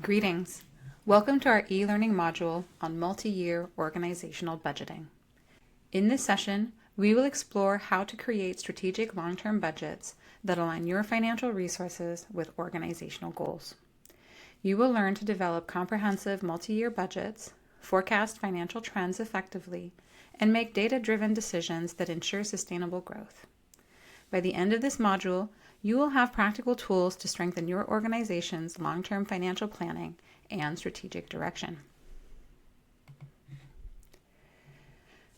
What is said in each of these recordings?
Greetings. Welcome to our e-learning module on multi-year organizational budgeting. In this session, we will explore how to create strategic long-term budgets that align your financial resources with organizational goals. You will learn to develop comprehensive multi-year budgets, forecast financial trends effectively, and make data-driven decisions that ensure sustainable growth. By the end of this module, you will have practical tools to strengthen your organization's long-term financial planning and strategic direction.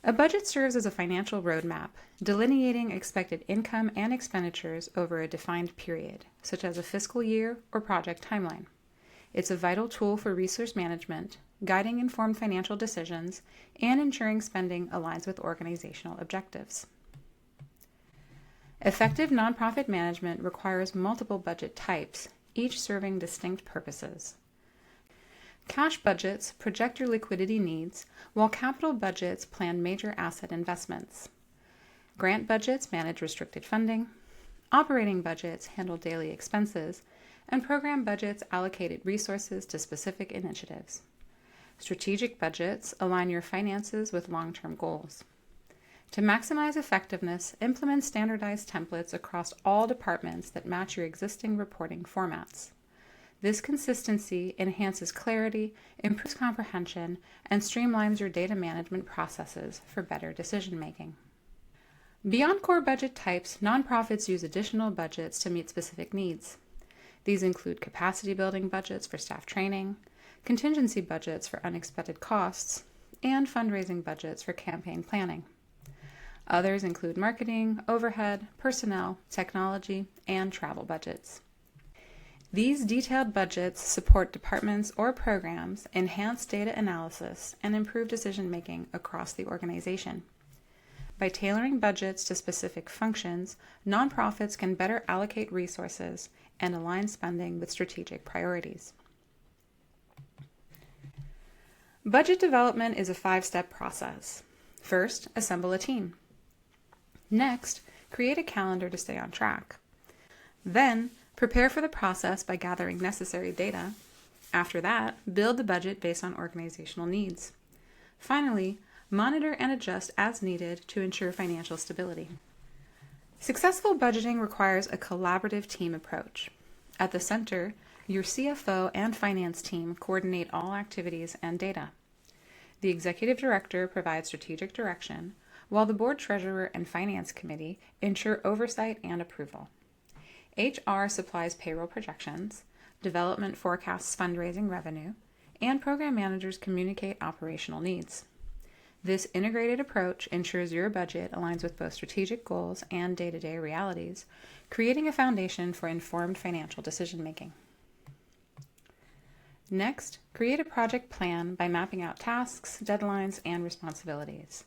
A budget serves as a financial roadmap, delineating expected income and expenditures over a defined period, such as a fiscal year or project timeline. It's a vital tool for resource management, guiding informed financial decisions, and ensuring spending aligns with organizational objectives. Effective nonprofit management requires multiple budget types, each serving distinct purposes. Cash budgets project your liquidity needs, while capital budgets plan major asset investments. Grant budgets manage restricted funding. Operating budgets handle daily expenses, and program budgets allocate resources to specific initiatives. Strategic budgets align your finances with long-term goals. To maximize effectiveness, implement standardized templates across all departments that match your existing reporting formats. This consistency enhances clarity, improves comprehension, and streamlines your data management processes for better decision-making. Beyond core budget types, nonprofits use additional budgets to meet specific needs. These include capacity building budgets for staff training, contingency budgets for unexpected costs, and fundraising budgets for campaign planning. Others include marketing, overhead, personnel, technology, and travel budgets. These detailed budgets support departments or programs, enhance data analysis, and improve decision-making across the organization. By tailoring budgets to specific functions, nonprofits can better allocate resources and align spending with strategic priorities. Budget development is a 5-step process. First, assemble a team. Next, create a calendar to stay on track. Then, prepare for the process by gathering necessary data. After that, build the budget based on organizational needs. Finally, monitor and adjust as needed to ensure financial stability. Successful budgeting requires a collaborative team approach. At the center, your CFO and finance team coordinate all activities and data. The executive director provides strategic direction, while the board treasurer and finance committee ensure oversight and approval. HR supplies payroll projections, development forecasts fundraising revenue, and program managers communicate operational needs. This integrated approach ensures your budget aligns with both strategic goals and day-to-day realities, creating a foundation for informed financial decision-making. Next, create a project plan by mapping out tasks, deadlines, and responsibilities.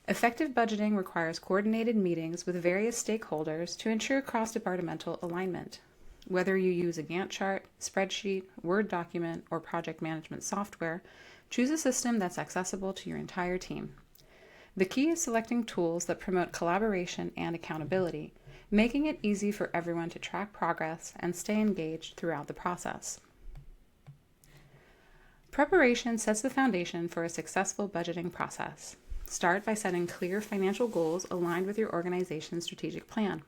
Effective budgeting requires coordinated meetings with various stakeholders to ensure cross-departmental alignment. Whether you use a Gantt chart, spreadsheet, Word document, or project management software, choose a system that's accessible to your entire team. The key is selecting tools that promote collaboration and accountability, making it easy for everyone to track progress and stay engaged throughout the process. Preparation sets the foundation for a successful budgeting process. Start by setting clear financial goals aligned with your organization's strategic plan.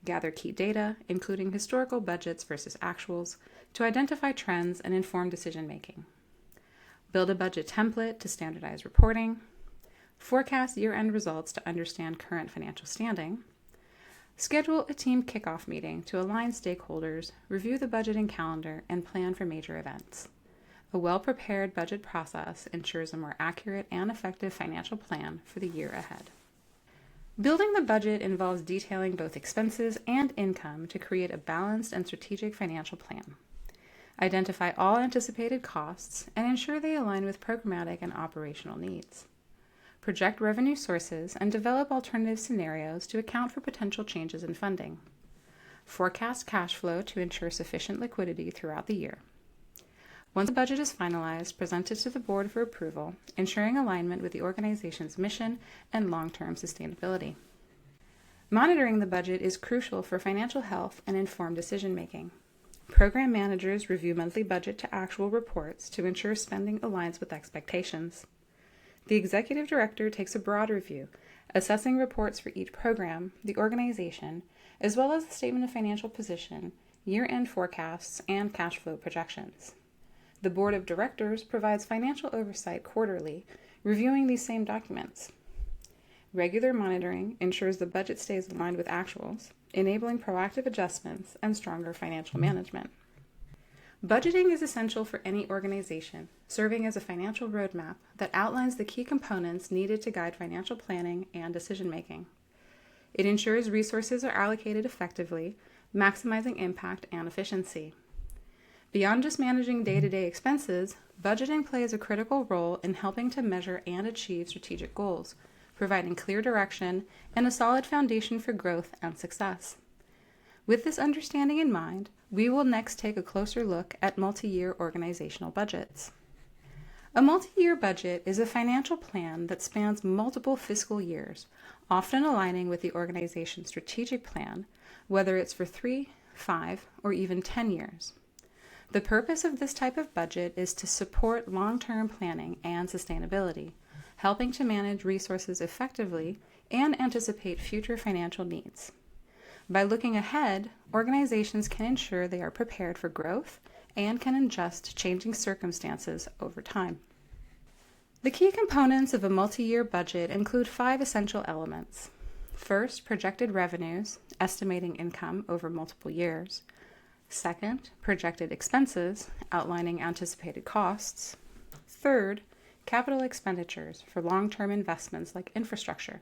Gather key data, including historical budgets versus actuals, to identify trends and inform decision-making. Build a budget template to standardize reporting. Forecast year-end results to understand current financial standing. Schedule a team kickoff meeting to align stakeholders, review the budgeting calendar, and plan for major events. A well-prepared budget process ensures a more accurate and effective financial plan for the year ahead. Building the budget involves detailing both expenses and income to create a balanced and strategic financial plan. Identify all anticipated costs and ensure they align with programmatic and operational needs. Project revenue sources and develop alternative scenarios to account for potential changes in funding. Forecast cash flow to ensure sufficient liquidity throughout the year. Once the budget is finalized, present it to the board for approval, ensuring alignment with the organization's mission and long-term sustainability. Monitoring the budget is crucial for financial health and informed decision-making. Program managers review monthly budget to actual reports to ensure spending aligns with expectations. The executive director takes a broad review, assessing reports for each program, the organization, as well as the statement of financial position, year-end forecasts, and cash flow projections. The board of directors provides financial oversight quarterly, reviewing these same documents. Regular monitoring ensures the budget stays aligned with actuals, enabling proactive adjustments and stronger financial management. Budgeting is essential for any organization, serving as a financial roadmap that outlines the key components needed to guide financial planning and decision-making. It ensures resources are allocated effectively, maximizing impact and efficiency. Beyond just managing day-to-day expenses, budgeting plays a critical role in helping to measure and achieve strategic goals, providing clear direction and a solid foundation for growth and success. With this understanding in mind, we will next take a closer look at multi-year organizational budgets. A multi-year budget is a financial plan that spans multiple fiscal years, often aligning with the organization's strategic plan, whether it's for 3, 5, or even 10 years. The purpose of this type of budget is to support long-term planning and sustainability, helping to manage resources effectively and anticipate future financial needs. By looking ahead, organizations can ensure they are prepared for growth and can adjust to changing circumstances over time. The key components of a multi-year budget include 5 essential elements. First, projected revenues, estimating income over multiple years. Second, projected expenses, outlining anticipated costs. Third, capital expenditures for long-term investments like infrastructure.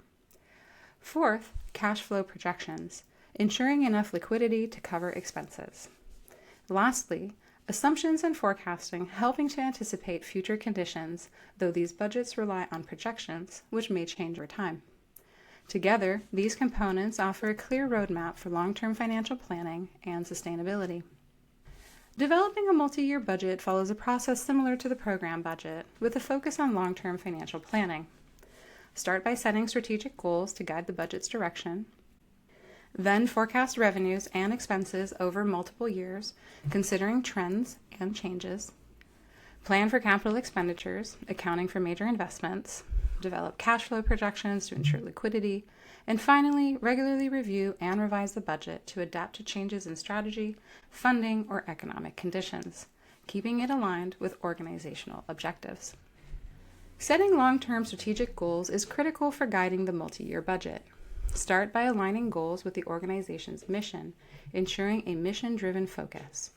Fourth, cash flow projections, ensuring enough liquidity to cover expenses. Lastly, assumptions and forecasting, helping to anticipate future conditions, though these budgets rely on projections, which may change over time. Together, these components offer a clear roadmap for long-term financial planning and sustainability. Developing a multi-year budget follows a process similar to the program budget, with a focus on long-term financial planning. Start by setting strategic goals to guide the budget's direction. Then forecast revenues and expenses over multiple years, considering trends and changes. Plan for capital expenditures, accounting for major investments. Develop cash flow projections to ensure liquidity. And finally, regularly review and revise the budget to adapt to changes in strategy, funding, or economic conditions, keeping it aligned with organizational objectives. Setting long-term strategic goals is critical for guiding the multi-year budget. Start by aligning goals with the organization's mission, ensuring a mission-driven focus.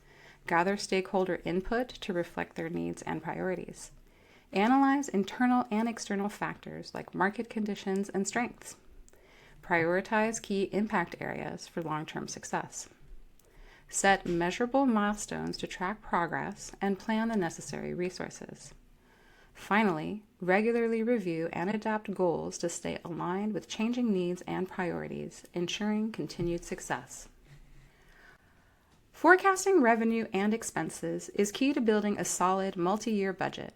Gather stakeholder input to reflect their needs and priorities. Analyze internal and external factors like market conditions and strengths. Prioritize key impact areas for long-term success. Set measurable milestones to track progress and plan the necessary resources. Finally, regularly review and adapt goals to stay aligned with changing needs and priorities, ensuring continued success. Forecasting revenue and expenses is key to building a solid multi-year budget.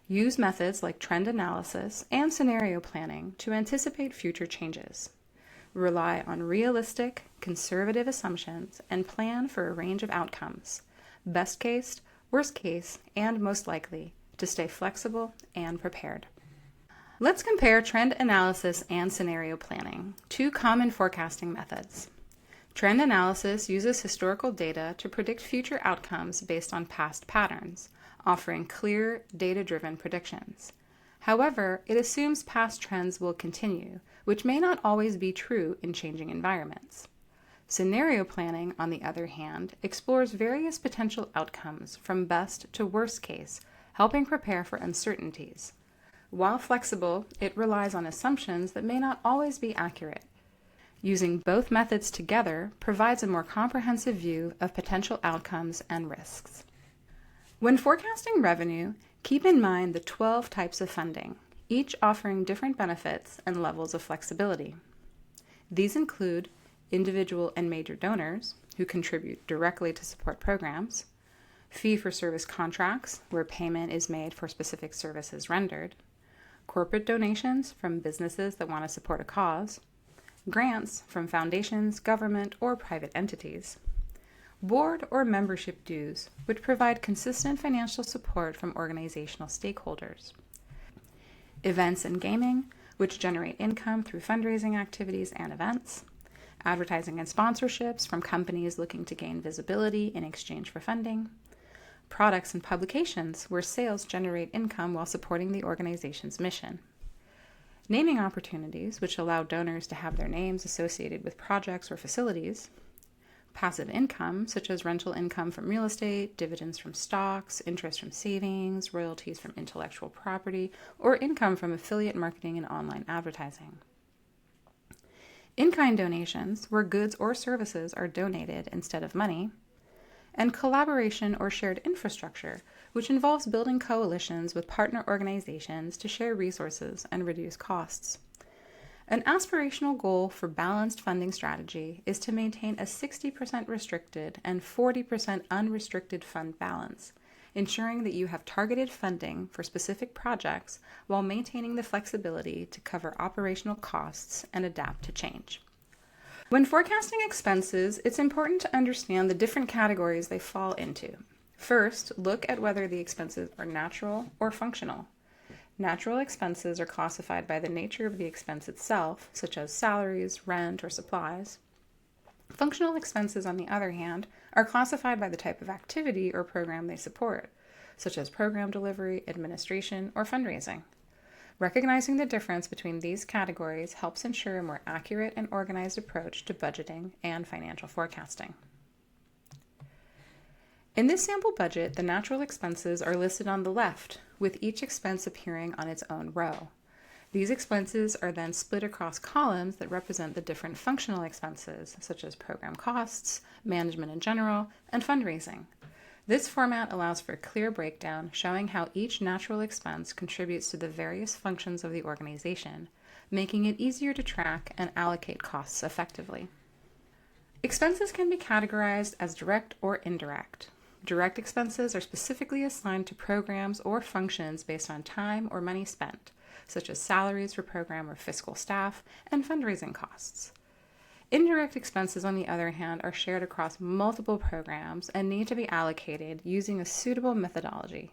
Use methods like trend analysis and scenario planning to anticipate future changes. Rely on realistic, conservative assumptions and plan for a range of outcomes, best case, worst case, and most likely, to stay flexible and prepared. Let's compare trend analysis and scenario planning, 2 common forecasting methods. Trend analysis uses historical data to predict future outcomes based on past patterns, offering clear, data-driven predictions. However, it assumes past trends will continue, which may not always be true in changing environments. Scenario planning, on the other hand, explores various potential outcomes from best to worst case, helping prepare for uncertainties. While flexible, it relies on assumptions that may not always be accurate. Using both methods together provides a more comprehensive view of potential outcomes and risks. When forecasting revenue, keep in mind the 12 types of funding, each offering different benefits and levels of flexibility. These include individual and major donors, who contribute directly to support programs, fee-for-service contracts, where payment is made for specific services rendered, corporate donations from businesses that want to support a cause, grants from foundations, government, or private entities, board or membership dues, which provide consistent financial support from organizational stakeholders, events and gaming, which generate income through fundraising activities and events, advertising and sponsorships from companies looking to gain visibility in exchange for funding, products and publications where sales generate income while supporting the organization's mission, naming opportunities which allow donors to have their names associated with projects or facilities, passive income such as rental income from real estate, dividends from stocks, interest from savings, royalties from intellectual property, or income from affiliate marketing and online advertising. In-kind donations, where goods or services are donated instead of money, and collaboration or shared infrastructure, which involves building coalitions with partner organizations to share resources and reduce costs. An aspirational goal for balanced funding strategy is to maintain a 60% restricted and 40% unrestricted fund balance, ensuring that you have targeted funding for specific projects while maintaining the flexibility to cover operational costs and adapt to change. When forecasting expenses, it's important to understand the different categories they fall into. First, look at whether the expenses are natural or functional. Natural expenses are classified by the nature of the expense itself, such as salaries, rent, or supplies. Functional expenses, on the other hand, are classified by the type of activity or program they support, such as program delivery, administration, or fundraising. Recognizing the difference between these categories helps ensure a more accurate and organized approach to budgeting and financial forecasting. In this sample budget, the natural expenses are listed on the left, with each expense appearing on its own row. These expenses are then split across columns that represent the different functional expenses, such as program costs, management in general, and fundraising. This format allows for a clear breakdown showing how each natural expense contributes to the various functions of the organization, making it easier to track and allocate costs effectively. Expenses can be categorized as direct or indirect. Direct expenses are specifically assigned to programs or functions based on time or money spent, such as salaries for program or fiscal staff and fundraising costs. Indirect expenses, on the other hand, are shared across multiple programs and need to be allocated using a suitable methodology.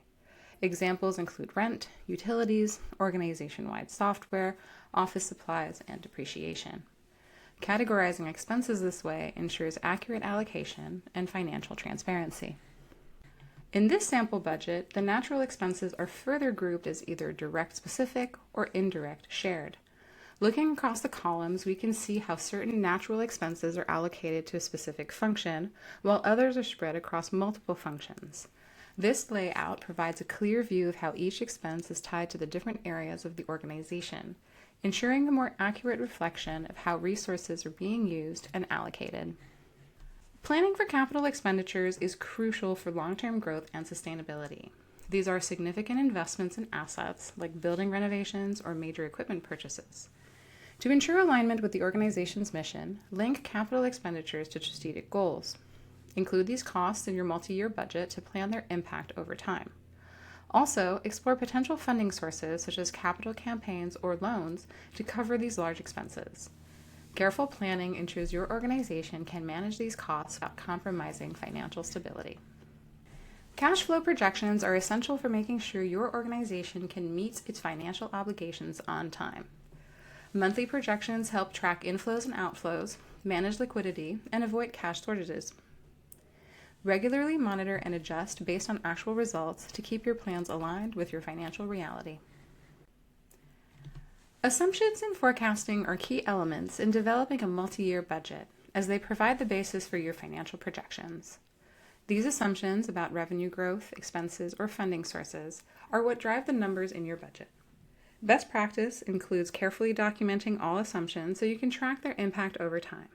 Examples include rent, utilities, organization-wide software, office supplies, and depreciation. Categorizing expenses this way ensures accurate allocation and financial transparency. In this sample budget, the natural expenses are further grouped as either direct specific or indirect shared. Looking across the columns, we can see how certain natural expenses are allocated to a specific function, while others are spread across multiple functions. This layout provides a clear view of how each expense is tied to the different areas of the organization, ensuring a more accurate reflection of how resources are being used and allocated. Planning for capital expenditures is crucial for long-term growth and sustainability. These are significant investments in assets like building renovations or major equipment purchases. To ensure alignment with the organization's mission, link capital expenditures to strategic goals. Include these costs in your multi-year budget to plan their impact over time. Also, explore potential funding sources such as capital campaigns or loans to cover these large expenses. Careful planning ensures your organization can manage these costs without compromising financial stability. Cash flow projections are essential for making sure your organization can meet its financial obligations on time. Monthly projections help track inflows and outflows, manage liquidity, and avoid cash shortages. Regularly monitor and adjust based on actual results to keep your plans aligned with your financial reality. Assumptions in forecasting are key elements in developing a multi-year budget, as they provide the basis for your financial projections. These assumptions about revenue growth, expenses, or funding sources are what drive the numbers in your budget. Best practice includes carefully documenting all assumptions so you can track their impact over time.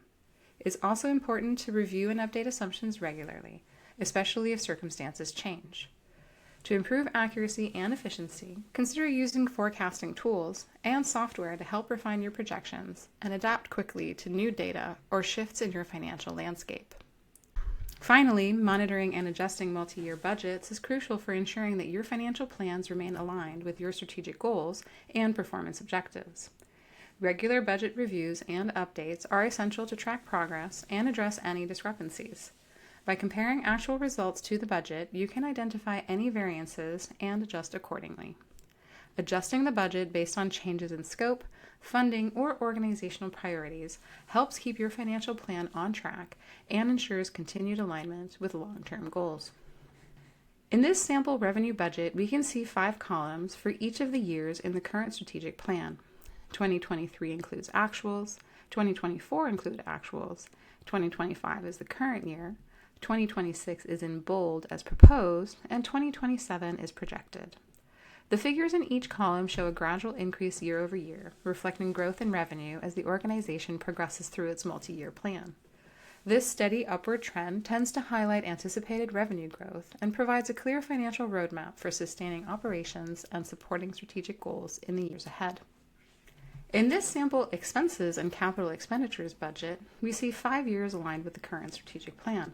It's also important to review and update assumptions regularly, especially if circumstances change. To improve accuracy and efficiency, consider using forecasting tools and software to help refine your projections and adapt quickly to new data or shifts in your financial landscape. Finally, monitoring and adjusting multi-year budgets is crucial for ensuring that your financial plans remain aligned with your strategic goals and performance objectives. Regular budget reviews and updates are essential to track progress and address any discrepancies. By comparing actual results to the budget, you can identify any variances and adjust accordingly. Adjusting the budget based on changes in scope, funding, or organizational priorities helps keep your financial plan on track and ensures continued alignment with long-term goals. In this sample revenue budget, we can see 5 columns for each of the years in the current strategic plan. 2023 includes actuals, 2024 include actuals, 2025 is the current year, 2026 is in bold as proposed, and 2027 is projected. The figures in each column show a gradual increase year over year, reflecting growth in revenue as the organization progresses through its multi-year plan. This steady upward trend tends to highlight anticipated revenue growth and provides a clear financial roadmap for sustaining operations and supporting strategic goals in the years ahead. In this sample expenses and capital expenditures budget, we see 5 years aligned with the current strategic plan.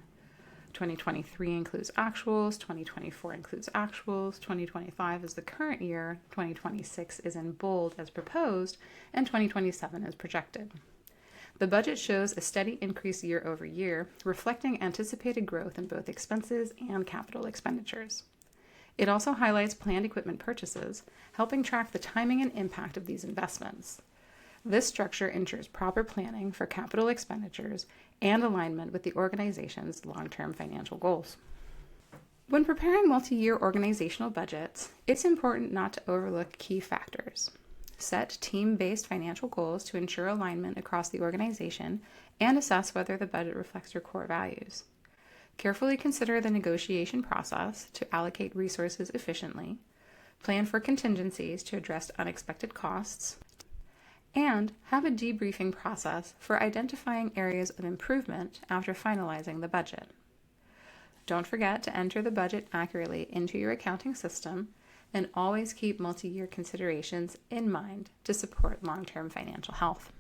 2023 includes actuals, 2024 includes actuals, 2025 is the current year, 2026 is in bold as proposed, and 2027 is projected. The budget shows a steady increase year over year, reflecting anticipated growth in both expenses and capital expenditures. It also highlights planned equipment purchases, helping track the timing and impact of these investments. This structure ensures proper planning for capital expenditures and alignment with the organization's long-term financial goals. When preparing multi-year organizational budgets, it's important not to overlook key factors. Set team-based financial goals to ensure alignment across the organization and assess whether the budget reflects your core values. Carefully consider the negotiation process to allocate resources efficiently, plan for contingencies to address unexpected costs, and have a debriefing process for identifying areas of improvement after finalizing the budget. Don't forget to enter the budget accurately into your accounting system, and always keep multi-year considerations in mind to support long-term financial health.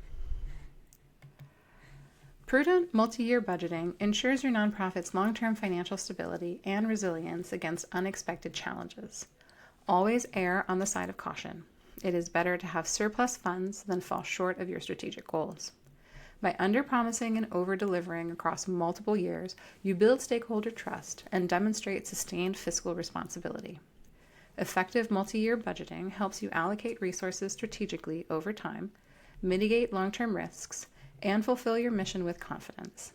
Prudent multi-year budgeting ensures your nonprofit's long-term financial stability and resilience against unexpected challenges. Always err on the side of caution. It is better to have surplus funds than fall short of your strategic goals. By under-promising and over-delivering across multiple years, you build stakeholder trust and demonstrate sustained fiscal responsibility. Effective multi-year budgeting helps you allocate resources strategically over time, mitigate long-term risks, and fulfill your mission with confidence.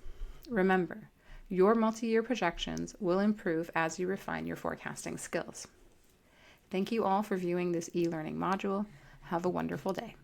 Remember, your multi-year projections will improve as you refine your forecasting skills. Thank you all for viewing this e-learning module. Have a wonderful day.